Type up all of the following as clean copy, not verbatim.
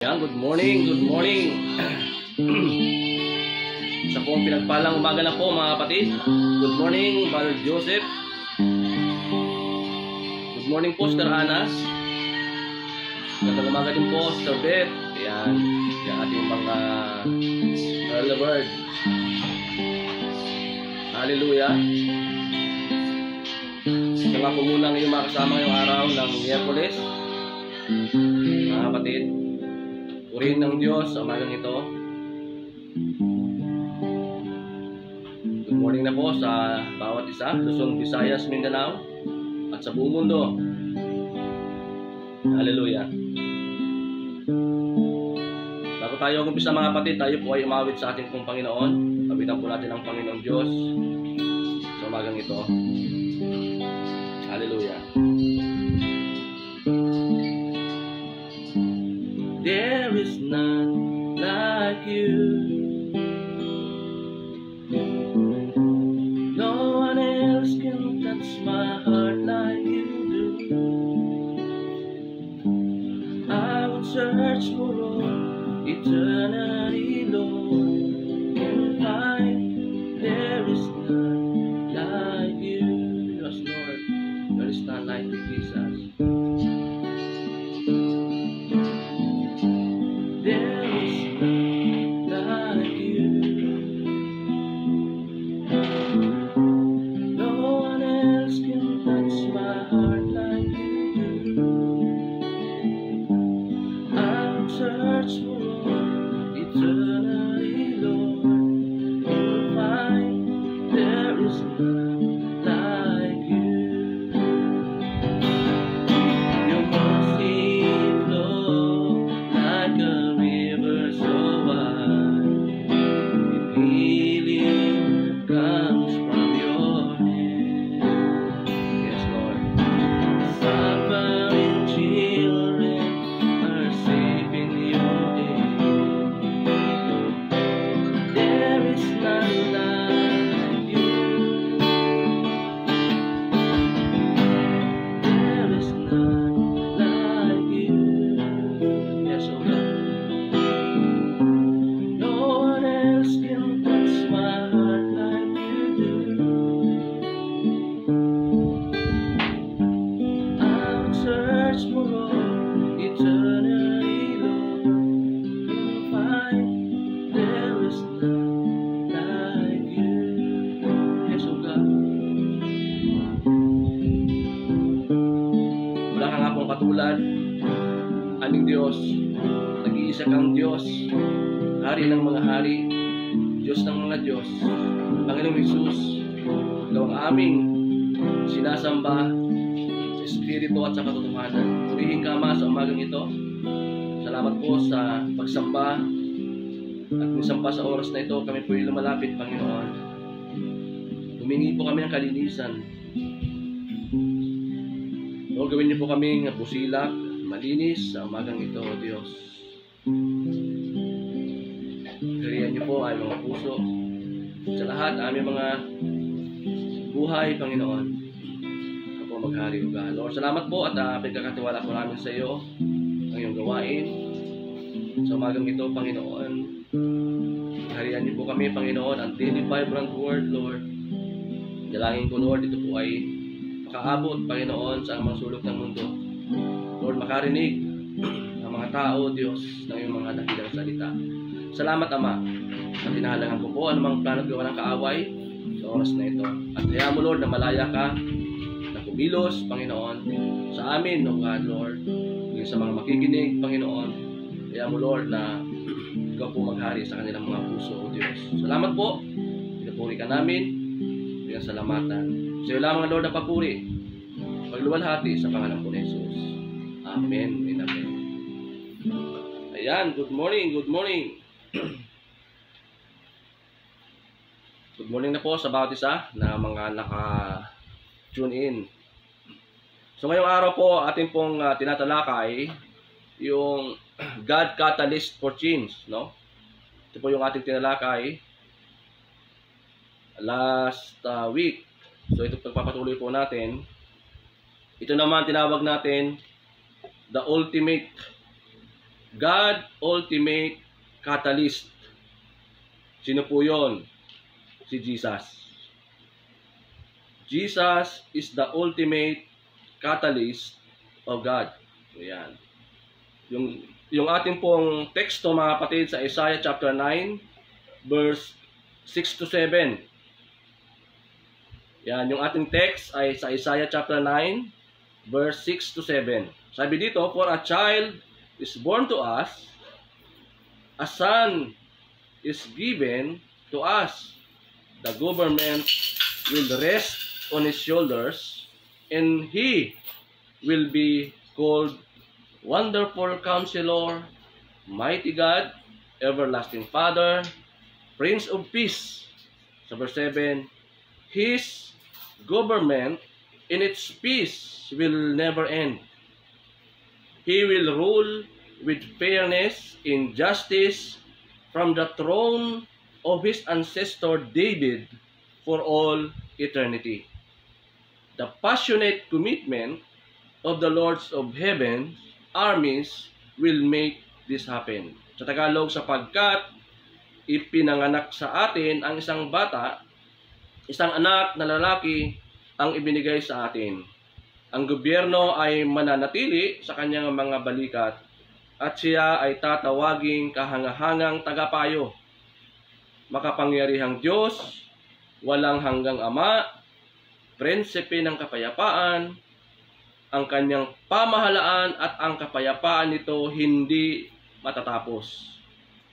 Yan, good morning, good morning. Sa pong pinagpalang umaga na po mga kapatid. Good morning, Brother Joseph. Good morning po, Sister Anas. Magandang umaga din po, Sister Beth. Yan, yung ating mga early bird. Hallelujah. Ito nga po muna ngayong makasama ngayong araw ng Miyerkules. Mga kapatid, purihin ng Diyos sa umagang ito. Good morning na po sa bawat isa, Luzon, Visayas, Mindanao, at sa buong mundo. Hallelujah. Bago tayo umpisa mga kapatid, tayo po ay umawit sa ating pong Panginoon. Awitan po natin ang Panginoong Diyos sa umagang ito. Hallelujah. There is none like you. No one else can touch my heart like you do. I would search for all eternity, Lord, and find there is none like you. Yes, Lord, there is none like you, Jesus. There is none like you. No one else can touch my heart like you do. I'll search for all eternity, Lord, and find there is none like you. Your mercy flows like a river so wide. Healing comes from your hand. Yes, Lord. Suffering children are safe in your hand. There is none like you. There is none like you. Yes, oh God. No one else can touch my heart like you do. I'll search for all eternity, Lord, and find there is none like you. Yes, oh God. Wala ka nga pong katulad, aming Diyos. Nag-iisa kang Diyos, Hari ng mga hari, Diyos ng mga Diyos. Panginoong Hesus, Ikaw ang aming sinasamba sa Espiritu at sa katotohanan. Purihin ka, Ama, sa umagang ito. Salamat po sa pagsamba at minsan pa sa oras na ito, kami po ay lumalapit, Panginoon. Humingi po kami ng kalinisan. Lord, gawin niyo po kaming busilak, malinis sa umagang ito, O Diyos. Garihan niyo po ay mga puso sa lahat aming mga buhay, Panginoon. Ako po maghari, O God. Lord, salamat po at pinagkakatiwala po namin sa iyo ang iyong gawain sa umagang ito, Panginoon. Garihan niyo po kami, Panginoon, ang daily vibrant word, Lord. Dalangin ko, Lord, ito po ay makaabot, Panginoon, sa mga sulok ng mundo. Lord, makarinig ang mga tao, Diyos, ng iyong mga dakilang salita. Salamat, Ama, at hinahalangan ko po anumang plano at gawa ng kaaway sa oras na ito. At kaya mo, Lord, na malaya ka na kumilos, Panginoon, sa amin, O God, Lord, sa mga makikinig, Panginoon. Kaya mo, Lord, na ikaw po maghari sa kanilang mga puso, O Diyos. Salamat po, pinapuri ka namin, pinasalamatan. Sa iyo lamang, Lord, na papuri, pagluwalhati sa pangalan po ni Jesus. Amen and amen. Ayan, good morning, good morning. Good morning na po sa bawat isa na mga naka-tune in. So ngayong araw po ating pong tinatalakay yung God Catalyst for Change, no? Ito po yung ating tinalakay last week. So ito pagpapatuloy po natin. Ito naman tinawag natin the ultimate God ultimate catalyst. Sino po yun? Si Jesus. Jesus is the ultimate catalyst of God. Ayan. Yung ating pong teksto mga kapatid sa Isaiah chapter 9 verse 6 to 7. Yan, yung ating text ay sa Isaiah chapter 9 verse 6 to 7. Sabi dito, for a child is born to us, a son is given to us. The government will rest on his shoulders, and he will be called Wonderful Counselor, Mighty God, Everlasting Father, Prince of Peace. Sa verse 7, his government in its peace will never end. He will rule with fairness and justice from the throne of his ancestor David for all eternity. The passionate commitment of the Lords of Heaven armies will make this happen. Sa Tagalog, sapagkat ipinanganak sa atin ang isang bata, isang anak na lalaki ang ibinigay sa atin. Ang gobyerno ay mananatili sa kanyang mga balikat at siya ay tatawaging kahangahangang tagapayo. Makapangyarihang Diyos, walang hanggang Ama, prinsipe ng kapayapaan, ang kanyang pamahalaan at ang kapayapaan nito hindi matatapos.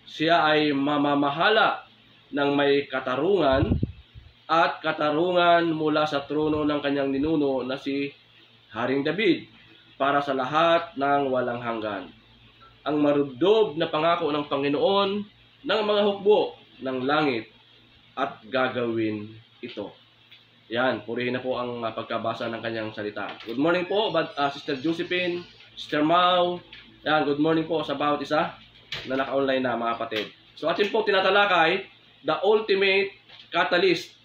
Siya ay mamamahala ng may katarungan at katarungan mula sa trono ng kanyang ninuno na si Haring David para sa lahat ng walang hanggan. Ang marubdob na pangako ng Panginoon ng mga hukbo ng langit at gagawin ito. Yan, purihin na po ang pagkabasa ng kanyang salita. Good morning po, Sister Josephine, Sister Mau. Yan, good morning po sa bawat isa na naka-online na mga kapatid. So atin po tinatalakay, the ultimate catalyst.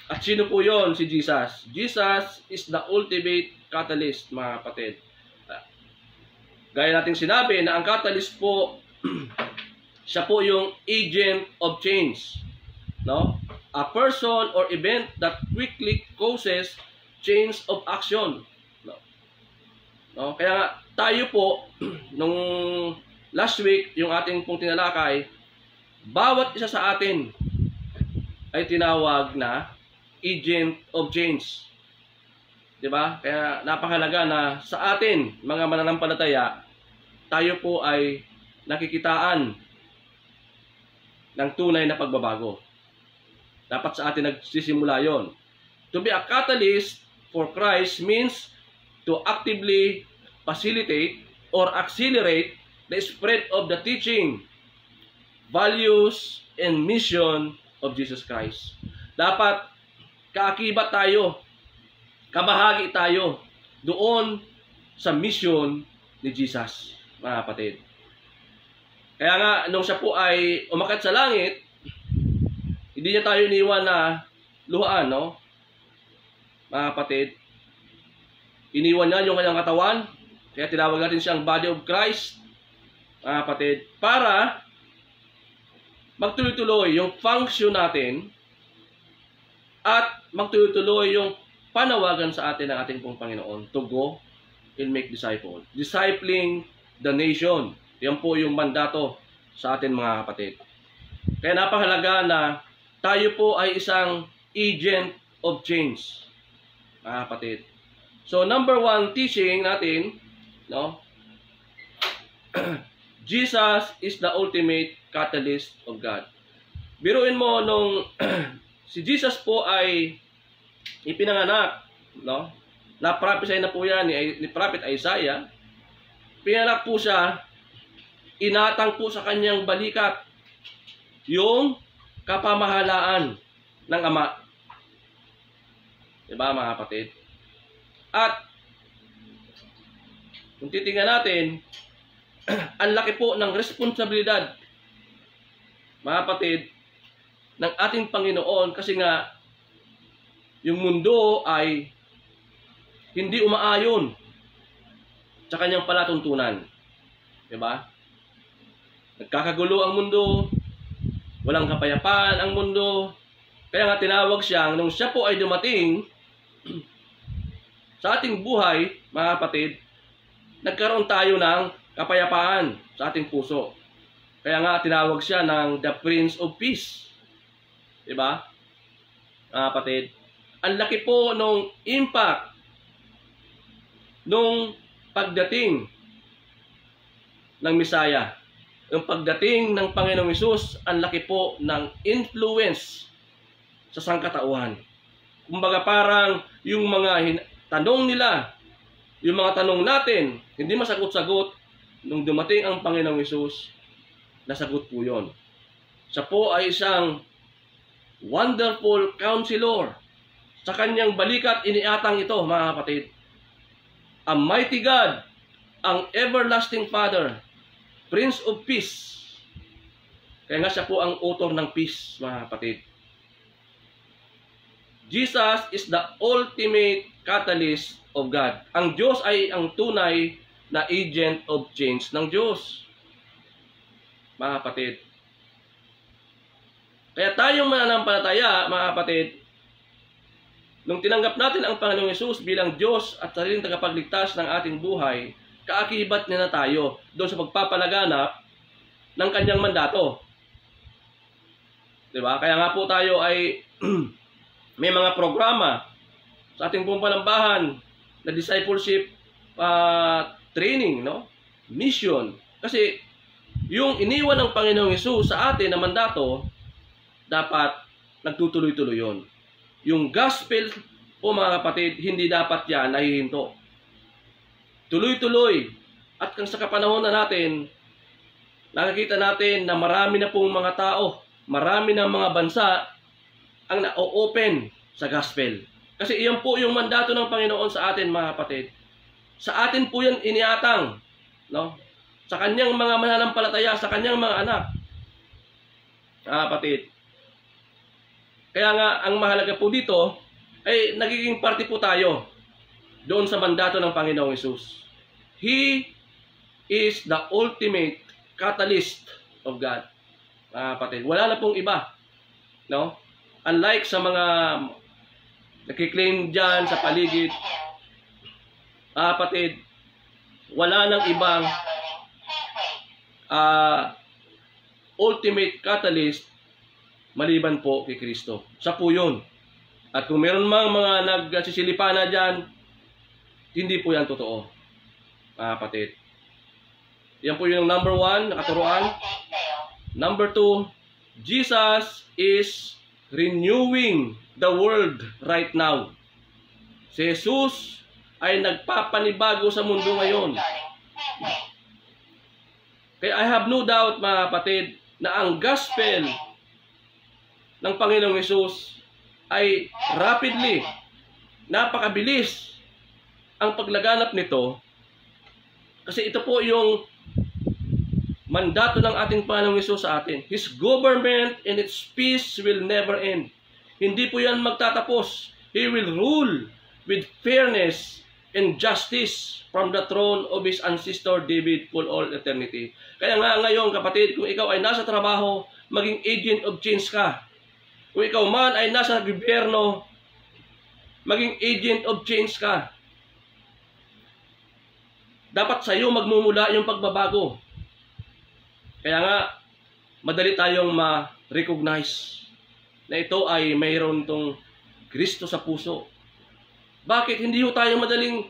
At sino po yon? Si Jesus. Jesus is the ultimate catalyst, mga kapatid. Gaya nating sinabi na ang catalyst po, siya po yung agent of change. No? A person or event that quickly causes change of action. No? Kaya nga, tayo po, nung last week, yung ating pong tinalakay, bawat isa sa atin ay tinawag na agent of change. Diba? Kaya napakahalaga na sa atin, mga mananampalataya, tayo po ay nakikitaan ng tunay na pagbabago. Dapat sa atin nagsisimula yon. To be a catalyst for Christ means to actively facilitate or accelerate the spread of the teaching, values, and mission of Jesus Christ. Dapat kaakibat tayo, kabahagi tayo doon sa mission ni Jesus, mga kapatid. Kaya nga, nung siya po ay umakyat sa langit, hindi niya tayo iniwan na luhaan, no? Mga kapatid, iniwan niya yung kanyang katawan, kaya tinawag natin siyang body of Christ, mga kapatid, para magtuloy-tuloy yung function natin at magtuloy-tuloy yung panawagan sa atin ng ating pong Panginoon to go and make disciples. Discipling the nation. Yan po yung mandato sa atin, mga kapatid. Kaya napakahalaga na tayo po ay isang agent of change, mga kapatid. So, number one teaching natin, no? Jesus is the ultimate catalyst of God. Biruin mo nung si Jesus po ay ipinanganak, no? Na-prophesy na po yan ni Prophet Isaiah. Pinanganak po siya, inatang po sa kanyang balikat yung kapamahalaan ng Ama. Diba, mga kapatid? At kung titingnan natin, ang laki po ng responsibilidad, mga kapatid, ng ating Panginoon kasi nga yung mundo ay hindi umaayon sa kanyang palatuntunan. Diba? Nagkakagulo ang mundo, walang kapayapaan ang mundo. Kaya nga tinawag siyang, nung siya po ay dumating sa ating buhay, mga kapatid, nagkaroon tayo ng kapayapaan sa ating puso. Kaya nga tinawag siya ng the Prince of Peace. Diba? Mga kapatid, ang laki po nung impact nung pagdating ng Misaya. Yung pagdating ng Panginoong Hesus, ang laki po ng influence sa sangkatauhan. Kumbaga parang yung mga tanong nila, yung mga tanong natin, hindi masagot-sagot, nung dumating ang Panginoong Hesus, nasagot po yun. Siya po ay isang wonderful counselor. Sa kanyang balikat, iniatang ito, mga kapatid. A mighty God, ang everlasting Father, Prince of Peace. Kaya nga siya po ang author ng peace, mga kapatid. Jesus is the ultimate catalyst of God. Ang Diyos ay ang tunay na agent of change ng Diyos, mga kapatid. Kaya tayong mananampalataya, mga kapatid, nung tinanggap natin ang Panginoong Hesus bilang Diyos at sariling tagapagligtas ng ating buhay, kaakibat niya na tayo doon sa pagpapalaganap ng kanyang mandato. Diba? Kaya nga po tayo ay may mga programa sa ating pumpalambahan na discipleship training, no? Mission. Kasi yung iniwan ng Panginoong Hesus sa atin na mandato, dapat nagtutuloy-tuloy yun. Yung gospel po, mga kapatid, hindi dapat yan nahihinto. Tuloy-tuloy. At kung sa kapanahon na natin, nakikita natin na marami na pong mga tao, marami na mga bansa ang na-open sa gospel. Kasi iyan po yung mandato ng Panginoon sa atin, mga kapatid. Sa atin po yan iniatang, no? Sa kanyang mga mananampalataya, sa kanyang mga anak. Kapatid. Kaya nga, ang mahalaga po dito ay nagiging parte po tayo doon sa mandato ng Panginoong Hesus. He is the ultimate catalyst of God. Kapatid, wala na pong iba. No? Unlike sa mga nakiklaim dyan sa paligid, kapatid, wala nang ibang ultimate catalyst maliban po kay Kristo. Siya po yun. At kung meron mang mga nagsisilipana dyan, hindi po yan totoo. Kapatid. Yan po yung number 1 na katuruan. Number 2, Jesus is renewing the world right now. Si Jesus ay nagpapanibago sa mundo ngayon. Kaya I have no doubt, mga kapatid, na ang gospel ng Panginoong Hesus ay rapidly, napakabilis ang paglaganap nito, kasi ito po yung mandato ng ating Panginoong Hesus sa atin. His government and its peace will never end. Hindi po yan magtatapos. He will rule with fairness and justice from the throne of his ancestor David for all eternity. Kaya nga ngayon, kapatid, kung ikaw ay nasa trabaho, maging agent of change ka. Kung ikaw man ay nasa gobyerno, maging agent of change ka. Dapat sa iyo magmumula yung pagbabago. Kaya nga, madali tayong ma-recognize na ito ay mayroon tong Kristo sa puso. Bakit hindi ho tayo madaling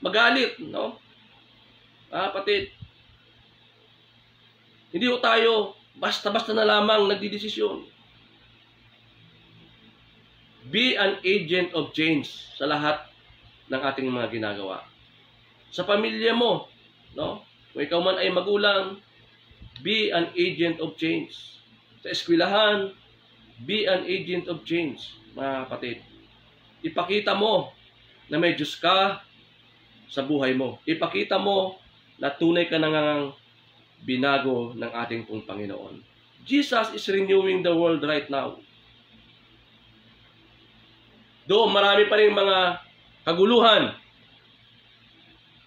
magalit, no? Kapatid, hindi ho tayo basta-basta na lamang nagdidesisyon. Be an agent of change sa lahat ng ating mga ginagawa. Sa pamilya mo, no? Kung ikaw man ay magulang, be an agent of change. Sa eskwelahan, be an agent of change, mga kapatid. Ipakita mo na may Diyos ka sa buhay mo. Ipakita mo na tunay ka nang binago ng ating pong Panginoon. Jesus is renewing the world right now. Doon marami pa rin mga kaguluhan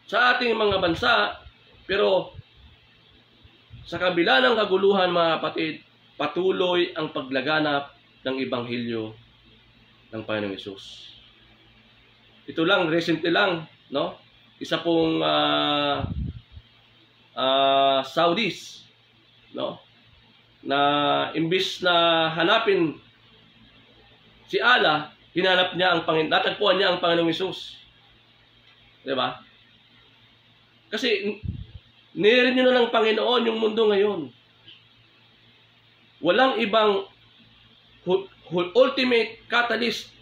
sa ating mga bansa, pero Sa kabila ng kaguluhan, mga kapatid, patuloy ang paglaganap ng Ebanghelyo ng Panginoong Hesus. Ito lang, recently lang, no? Isa pong Saudis, no? Na imbis na hanapin si Allah, hinanap niya ang Panginoon, natagpuan niya ang Panginoong Hesus. 'Di ba? Kasi nirenew na ng Panginoon yung mundo ngayon. Walang ibang ultimate catalyst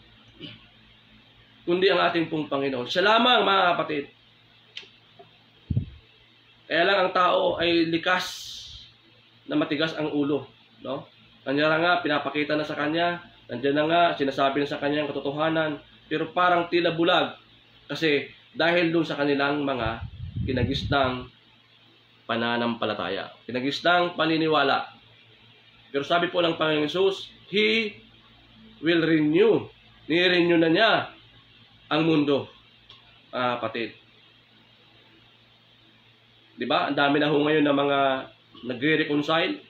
kundi ang ating pong Panginoon. Siya lamang, mga kapatid. Kaya lang ang tao ay likas na matigas ang ulo, no? Kanya nga pinapakita na sa kanya, nandiyan na nga sinasabi na sa kanya ang katotohanan, pero parang tila bulag kasi dahil doon sa kanilang mga kinagisnang pananampalataya, kinagisnang paniniwala. Pero sabi po ng Panginoong Hesus, He will renew. Ni-renew na niya ang mundo, kapatid. Diba? Ang dami na ho ngayon na mga nagre-reconcile.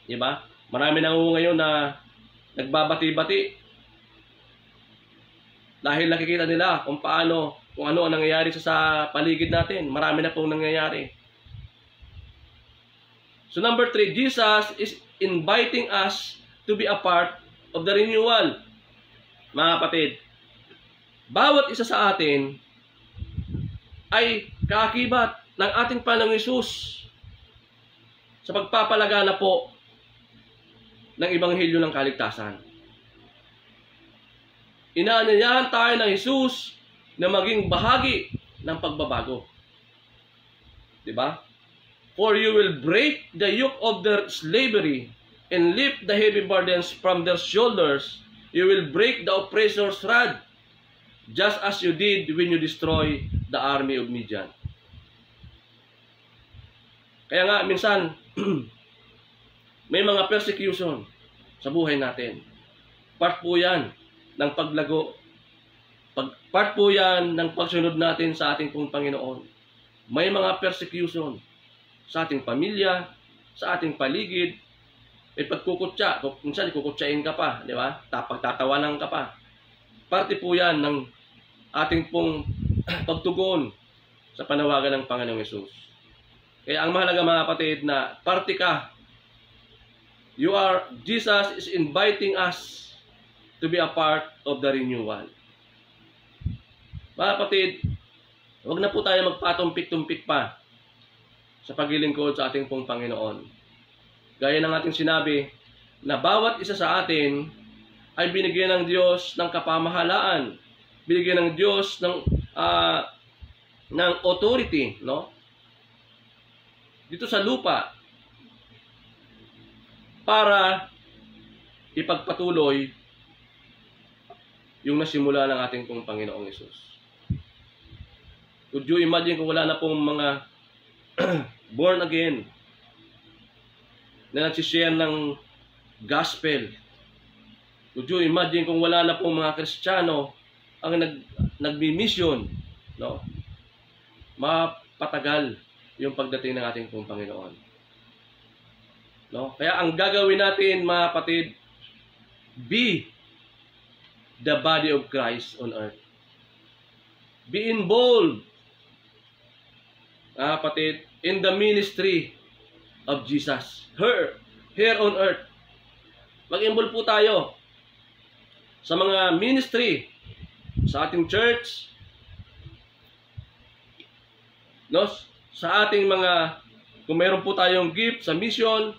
Diba? Marami na ho ngayon na nagbabati-bati. Dahil nakikita nila kung paano, kung ano ang nangyayari sa paligid natin. Marami na pong nangyayari. So number 3, Jesus is inviting us to be a part of the renewal. Mga kapatid, bawat isa sa atin ay kaakibat ng ating Panginoong Hesus sa pagpapalagana po ng Ebanghelyo ng Kaligtasan. Inaanyayahan tayo ng Hesus na maging bahagi ng pagbabago. Diba? For you will break the yoke of their slavery and lift the heavy burdens from their shoulders. You will break the oppressor's rod, just as you did when you destroy the army of Midian. Kaya nga, minsan, may mga persecution sa buhay natin. Part po yan ng paglago. Part po yan ng pagsunod natin sa ating pong Panginoon. May mga persecution sa ating pamilya, sa ating paligid. May pagkukutsa. Minsan, ikukutsain ka pa. Di ba? Pagtatawanan ka pa. Parte po yan ng ating pong pagtugon sa panawagan ng Panginoong Hesus. Kaya ang mahalaga, mga kapatid, na parte ka. Jesus is inviting us to be a part of the renewal. Mga kapatid, huwag na po tayo magpatumpik-tumpik pa sa paglilingkod sa ating pong Panginoon. Gaya ng ating sinabi, na bawat isa sa atin ay binigyan ng Diyos ng kapamahalaan. Binigyan ng Diyos ng authority, no? Dito sa lupa para ipagpatuloy yung nasimula ng ating pong Panginoong Hesus. Could you imagine kung wala na pong mga born again na nagsishare ng gospel? Could you imagine kung wala na pong mga Kristiyano ang nagmi-mission, no? Mapatagal yung pagdating ng ating pong Panginoon. No? Kaya ang gagawin natin, mga kapatid, be the body of Christ on earth. Be involved, mga kapatid, in the ministry of Jesus. Here on earth. Mag-involve po tayo sa mga ministry sa ating church, no? Sa ating mga, kung meron po tayong gift sa mission,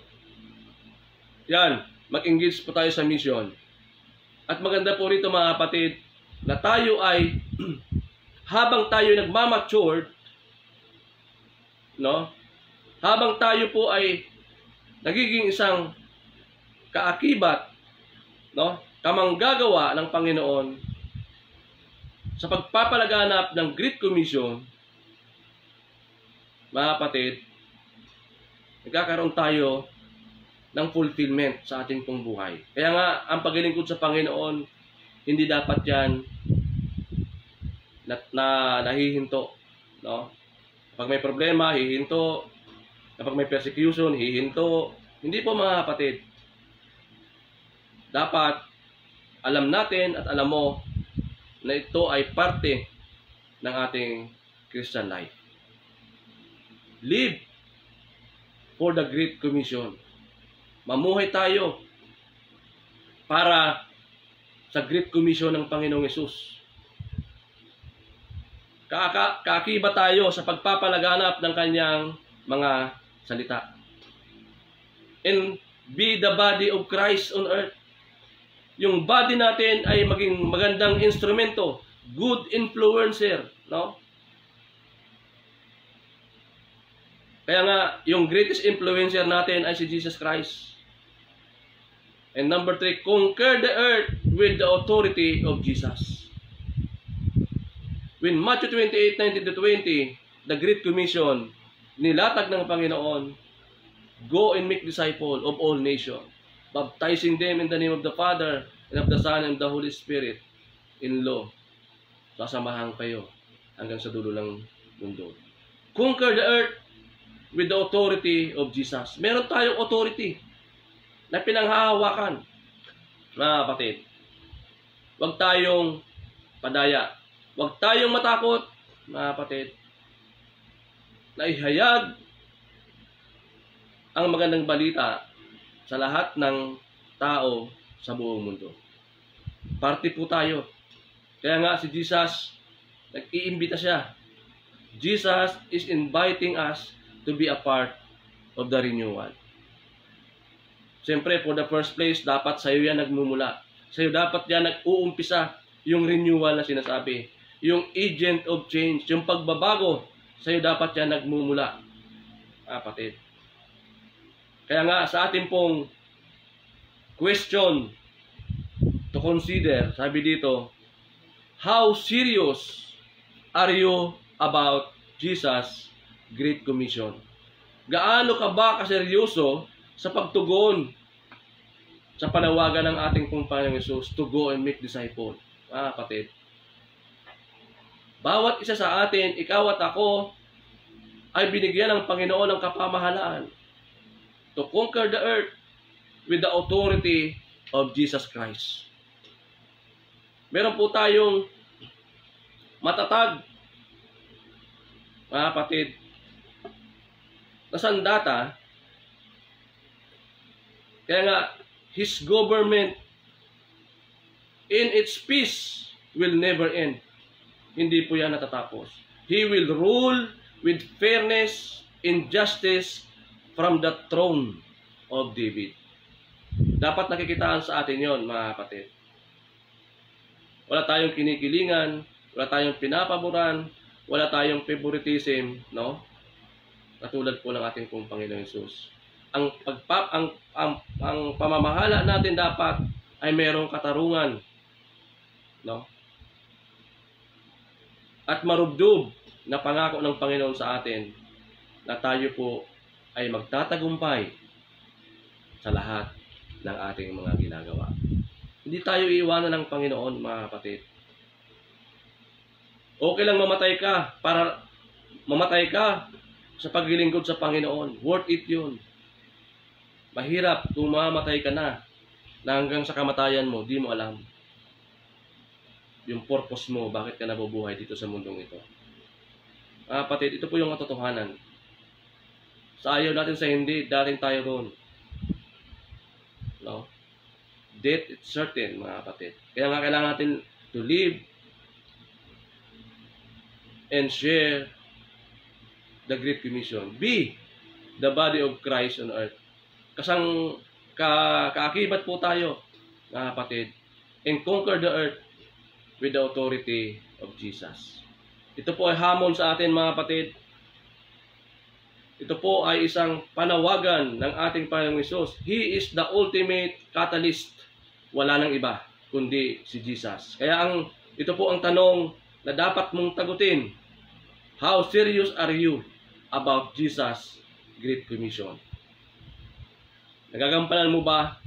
yan, mag-engage po tayo sa mission. At maganda po rito, mga kapatid, na tayo ay, habang tayo nagmamature, no? Habang tayo po ay nagiging isang kaakibat, no? Kamanggagawa ng Panginoon sa pagpapalaganap ng Great Commission, mga kapatid, nagkakaroon tayo ng fulfillment sa ating pong buhay. Kaya nga, ang paglilingkod sa Panginoon, hindi dapat yan na nahihinto. No? Pag may problema, hihinto. Kapag may persecution, hihinto. Hindi po mga kapatid. Dapat alam natin at alam mo na ito ay parte ng ating Christian life. Live for the Great Commission. Mamuhay tayo para sa Great Commission ng Panginoong Hesus. Kaakiba tayo sa pagpapalaganap ng kanyang mga salita. And be the body of Christ on earth. Yung body natin ay maging magandang instrumento, good influencer, no? Kaya nga, yung greatest influencer natin ay si Jesus Christ. And number 3, conquer the earth with the authority of Jesus. When Matthew 28:19-20, the Great Commission, nilatag ng Panginoon, go and make disciples of all nations, baptizing them in the name of the Father, and of the Son, and of the Holy Spirit, in law. Sasamahan kayo hanggang sa dulo ng mundo. Conquer the earth with the authority of Jesus. Meron tayong authority na pinanghahawakan. Mga kapatid, huwag tayong padaya. Huwag tayong matakot, mga kapatid, na ihayag ang magandang balita sa lahat ng tao sa buong mundo. Party po tayo. Kaya nga si Jesus, nag-iimbita siya. Jesus is inviting us to be a part of the renewal. Siyempre, for the first place, dapat sa'yo yan nagmumula. Sa'yo dapat yan nag-uumpisa yung renewal na sinasabi. Yung agent of change, yung pagbabago, sa'yo dapat yan nagmumula. Kapatid. Kaya nga, sa ating pong question to consider, sabi dito, how serious are you about Jesus' Great Commission? Gaano ka ba kaseryoso sa pagtugon sa panawagan ng ating Panginoong Hesus to go and make disciples? Kapatid, bawat isa sa atin, ikaw at ako, ay binigyan ng Panginoon ng kapamahalaan to conquer the earth with the authority of Jesus Christ. Meron po tayong matatag, mga kapatid, na sandata. Kaya nga, His government in its peace will never end. Hindi po yan natatapos. He will rule with fairness and justice from the throne of David. Dapat nakikitaan sa atin yon, mga kapatid. Wala tayong kinikilingan, wala tayong pinapaboran, wala tayong favoritism, no? Katulad po ng ating pong Panginoong Hesus. Ang pamamahala natin dapat ay merong katarungan, no? At marubdob na pangako ng Panginoon sa atin na tayo po ay magtatagumpay sa lahat ng ating mga ginagawa. Hindi tayo iiwanan ng Panginoon, mga kapatid. Okay lang mamatay ka para mamatay ka sa paglilingkod sa Panginoon. Worth it yun. Mahirap kung mamatay ka na hanggang sa kamatayan mo, di mo alam yung purpose mo, bakit ka nabubuhay dito sa mundong ito. Kapatid, ito po yung katotohanan. Sa ayaw natin sa hindi, dating tayo roon. No? Death is certain, mga kapatid. Kaya nga kailangan natin to live and share the Great Commission. Be the body of Christ on earth. Kasang kaakibat po tayo, mga kapatid, and conquer the earth with the authority of Jesus. Ito po ay hamon sa atin, mga kapatid. Ito po ay isang panawagan ng ating Panginoong Hesus. He is the ultimate catalyst. Wala nang iba, kundi si Jesus. Kaya ito po ang tanong na dapat mong tagutin. How serious are you about Jesus' Great Commission? Nagagampanan mo ba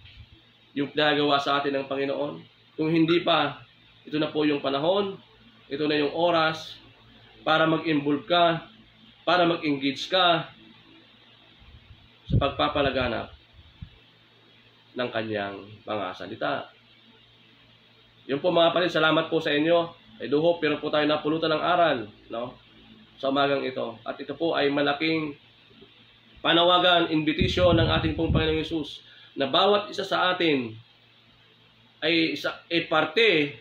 yung pinagawa sa atin ng Panginoon? Kung hindi pa, ito na po yung panahon, ito na yung oras para mag-involve ka, para mag-engage ka sa pagpapalaganap ng kanyang mga salita. Yun po mga kapatid, salamat po sa inyo. I do hope pero po tayo napulutan ng aral, no? Sa umagang ito. At ito po ay malaking panawagan, invitation ng ating pong Panginoong Hesus na bawat isa sa atin ay parte,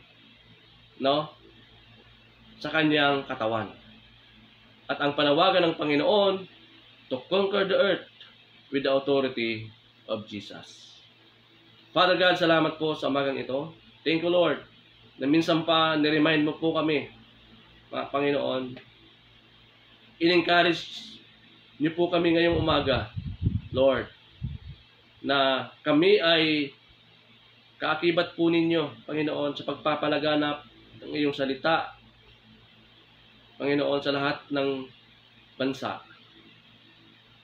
no, sa kanyang katawan. At ang panawagan ng Panginoon to conquer the earth with the authority of Jesus. Father God, salamat po sa umagang ito. Thank you, Lord, na minsan pa niremind mo po kami, mga Panginoon. In-encourage niyo po kami ngayong umaga, Lord, na kami ay kaakibat po ninyo, Panginoon, sa pagpapalaganap ng iyong salita, Panginoon, sa lahat ng bansa.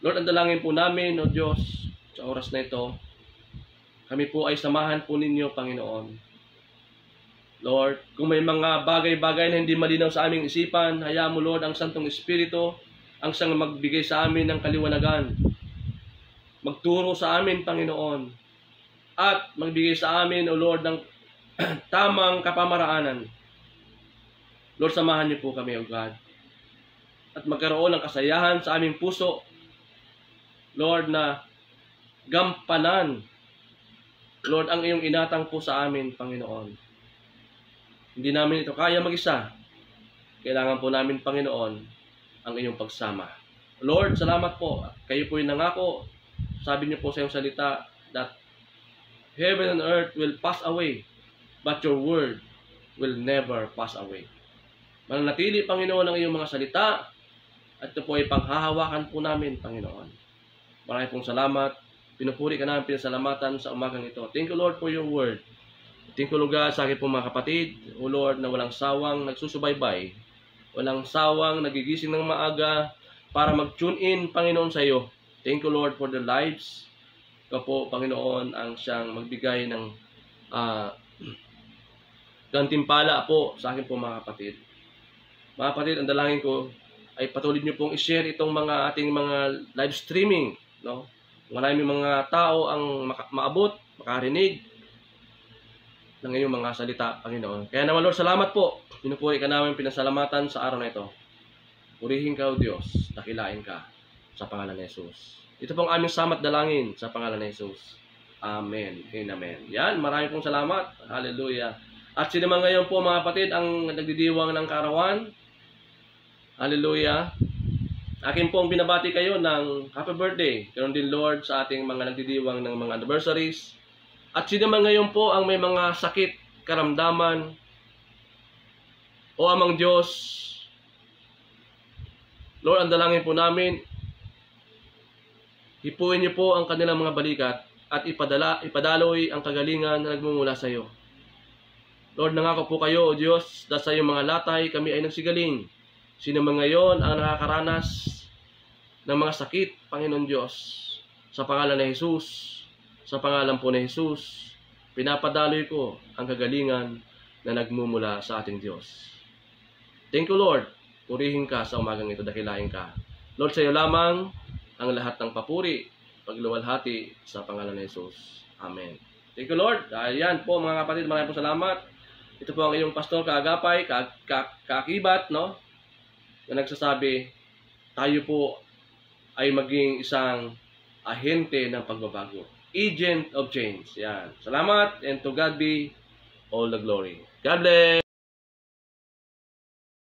Lord, ang dalangin po namin, O Diyos, sa oras na ito, kami po ay samahan po ninyo, Panginoon. Lord, kung may mga bagay-bagay na hindi malinaw sa aming isipan, hayaan mo, Lord, ang Santong Espiritu, ang siyang magbigay sa amin ng kaliwanagan. Magturo sa amin, Panginoon, at magbigay sa amin, O Lord, ng tamang kapamaraanan. Lord, samahan niyo po kami, O God. At magkaroon ng kasayahan sa aming puso, Lord, na gampanan, Lord, ang iyong inatang po sa amin, Panginoon. Hindi namin ito kaya mag-isa. Kailangan po namin, Panginoon, ang iyong pagsama. Lord, salamat po. Kayo po yung nangako. Sabi niyo po sa iyong salita that heaven and earth will pass away, but your word will never pass away. Mananatili, Panginoon, ang iyong mga salita at ito po ay panghahawakan po namin, Panginoon. Maraming pong salamat. Pinupuri ka namin, pinasalamatan sa umagang ito. Thank you, Lord, for your word. Thank you, Lord, sa akin pong mga kapatid. O Lord, na walang sawang nagsusubaybay. Walang sawang nagigising ng maaga para mag-tune in, Panginoon, sa iyo. Thank you, Lord, for their lives. Ikaw po, Panginoon, ang siyang magbigay ng gantimpala po sa akin pong mga kapatid. Mga kapatid, ang dalangin ko ay patuloy niyo pong i-share itong mga ating mga live streaming, no? Maraming mga tao ang maabot, makarinig ng iyong mga salita, Panginoon. Kaya naman, Lord, salamat po. Pinupuri ka namin, pinasalamatan sa araw na ito. Purihin ka, O Diyos, dakilain ka sa pangalan ni Jesus. Ito pong aming samat dalangin sa pangalan ni Jesus. Amen and amen. Yan, maraming pong salamat. Hallelujah. At sino man ngayon po, mga kapatid, ang nagdidiwang ng kaarawan, hallelujah. Akin pong binabati kayo ng happy birthday. Karon din, Lord, sa ating mga nagdidiwang ng mga anniversaries. At sino man ngayon po ang may mga sakit, karamdaman, o amang Diyos, Lord, ang dalangin po namin, hipuin niyo po ang kanilang mga balikat at ipadaloy ang kagalingan na nagmumula sa iyo. Lord, nangako po kayo, O Diyos, dahil sa iyong mga latay, kami ay nagsigaling. Sino man ngayon ang nakakaranas ng mga sakit, Panginoon Diyos, sa pangalan ni Jesus, sa pangalan po ni Jesus, pinapadaloy ko ang kagalingan na nagmumula sa ating Diyos. Thank you, Lord. Purihin ka sa umagang ito, dakilain ka. Lord, sa iyo lamang ang lahat ng papuri, pagluwalhati sa pangalan ni Jesus. Amen. Thank you, Lord. Ayan po, mga kapatid, maraming po salamat. Ito po ang iyong pastor, kaagapay, kaakibat, no? Na nagsasabi, tayo po ay maging isang ahente ng pagbabago. Agent of change. Yan. Salamat, and to God be all the glory. God bless!